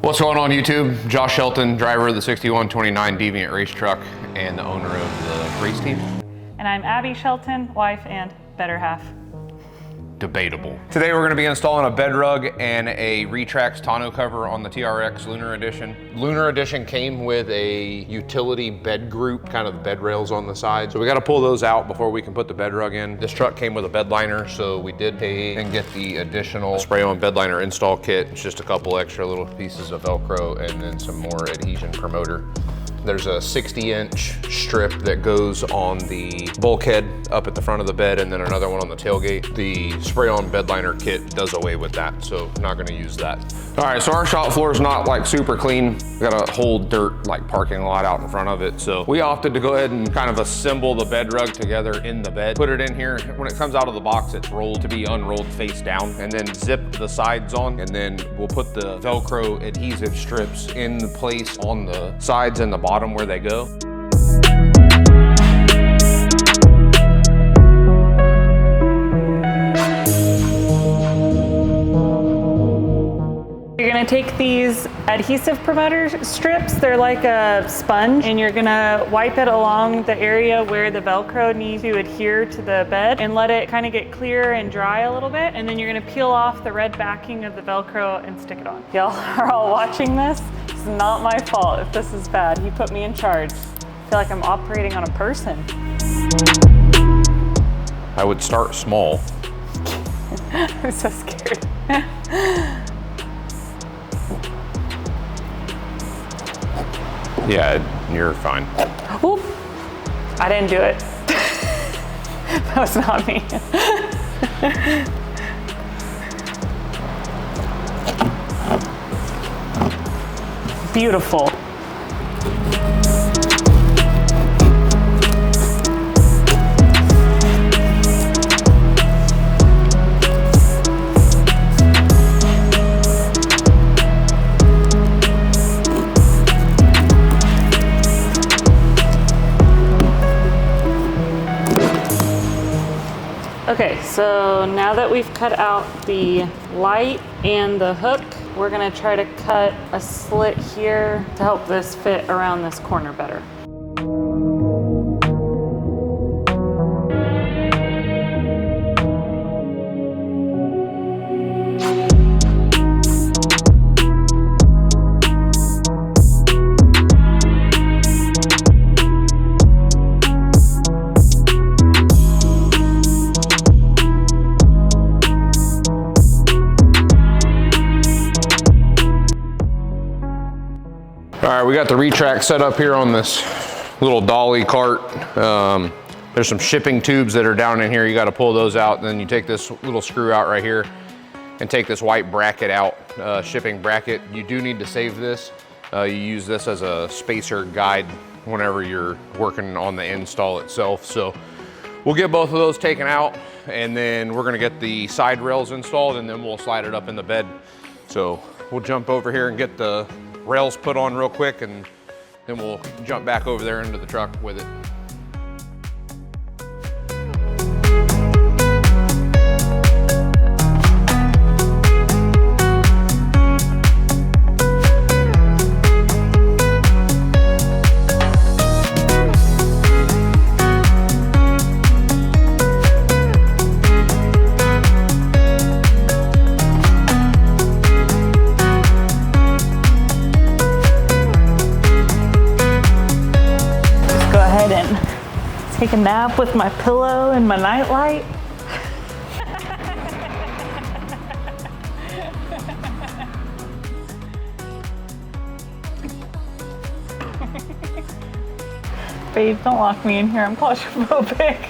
What's going on YouTube? Josh Shelton, driver of the 6129 Deviant race truck and the owner of the race team. And I'm Abby Shelton, wife and better half. Debatable. Today we're going to be installing a bed rug and a Retrax tonneau cover on the TRX Lunar Edition. Lunar Edition came with a utility bed group, kind of the bed rails on the side. So we got to pull those out before we can put the bed rug in. This truck came with a bed liner, so we did pay and get the additional spray on bed liner install kit. It's just a couple extra little pieces of Velcro and then some more adhesion promoter. There's a 60-inch strip that goes on the bulkhead up at the front of the bed and then another one on the tailgate. The spray-on bed liner kit does away with that, so not gonna use that. All right, so our shop floor is not like super clean. We got a whole dirt like parking lot out in front of it. So we opted to go ahead and kind of assemble the bed rug together in the bed. Put it in here. When it comes out of the box, it's rolled to be unrolled face down and then zip the sides on. And then we'll put the Velcro adhesive strips in place on the sides and the bottom where they go. You're gonna take these adhesive promoter strips, they're like a sponge, and you're gonna wipe it along the area where the Velcro needs to adhere to the bed and let it kind of get clear and dry a little bit. And then you're gonna peel off the red backing of the Velcro and stick it on. Y'all are all watching this. It's not my fault if this is bad. He put me in charge. I feel like I'm operating on a person. I would start small. I'm so scared. Yeah, you're fine. Oop. I didn't do it. That was not me. Beautiful. Okay, so now that we've cut out the light and the hook, we're gonna try to cut a slit here to help this fit around this corner better. All right, we got the Retrax set up here on this little dolly cart. There's some shipping tubes that are down in here. You got to pull those out, and then you take this little screw out right here and take this white bracket out, shipping bracket. You do need to save this. You use this as a spacer guide whenever you're working on the install itself. So we'll get both of those taken out, and then we're gonna get the side rails installed, and then we'll slide it up in the bed. So we'll jump over here and get the rails put on real quick, and then we'll jump back over there into the truck with it. Take a nap with my pillow and my nightlight. Babe, don't lock me in here. I'm claustrophobic.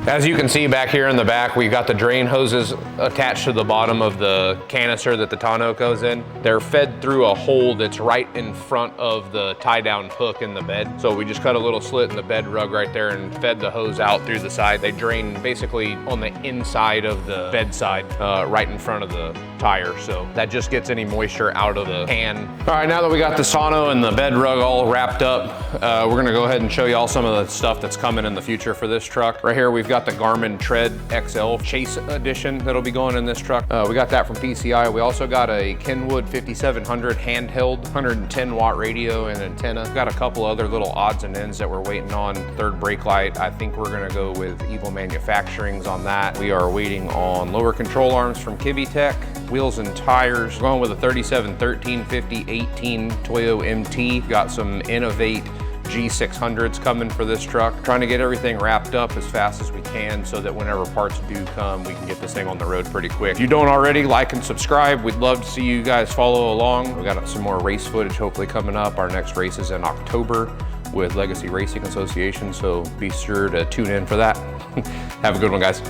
As you can see back here in the back, we got the drain hoses attached to the bottom of the canister that the tonneau goes in. They're fed through a hole that's right in front of the tie down hook in the bed. So we just cut a little slit in the bed rug right there and fed the hose out through the side. They drain basically on the inside of the bed side, right in front of the tire. So that just gets any moisture out of the pan. All right, now that we got the tonneau and the bed rug all wrapped up, we're gonna go ahead and show you all some of the stuff that's coming in the future for this truck. Right here, we've got the Garmin Tread XL Chase Edition that'll be going in this truck. We got that from PCI. We also got a Kenwood 5700 handheld 110 watt radio and antenna. We've got a couple other little odds and ends that we're waiting on. Third brake light, I think we're gonna go with Evil Manufacturing's on that. We are waiting on lower control arms from Kibitech. Wheels and tires, we're going with a 37 13 50 18 Toyo MT. Got some Innovate G600s coming for this truck. Trying to get everything wrapped up as fast as we can so that whenever parts do come, we can get this thing on the road pretty quick. If you don't already, like and subscribe. We'd love to see you guys follow along. We got some more race footage hopefully coming up. Our next race is in October with Legacy Racing Association, so be sure to tune in for that. Have a good one, guys.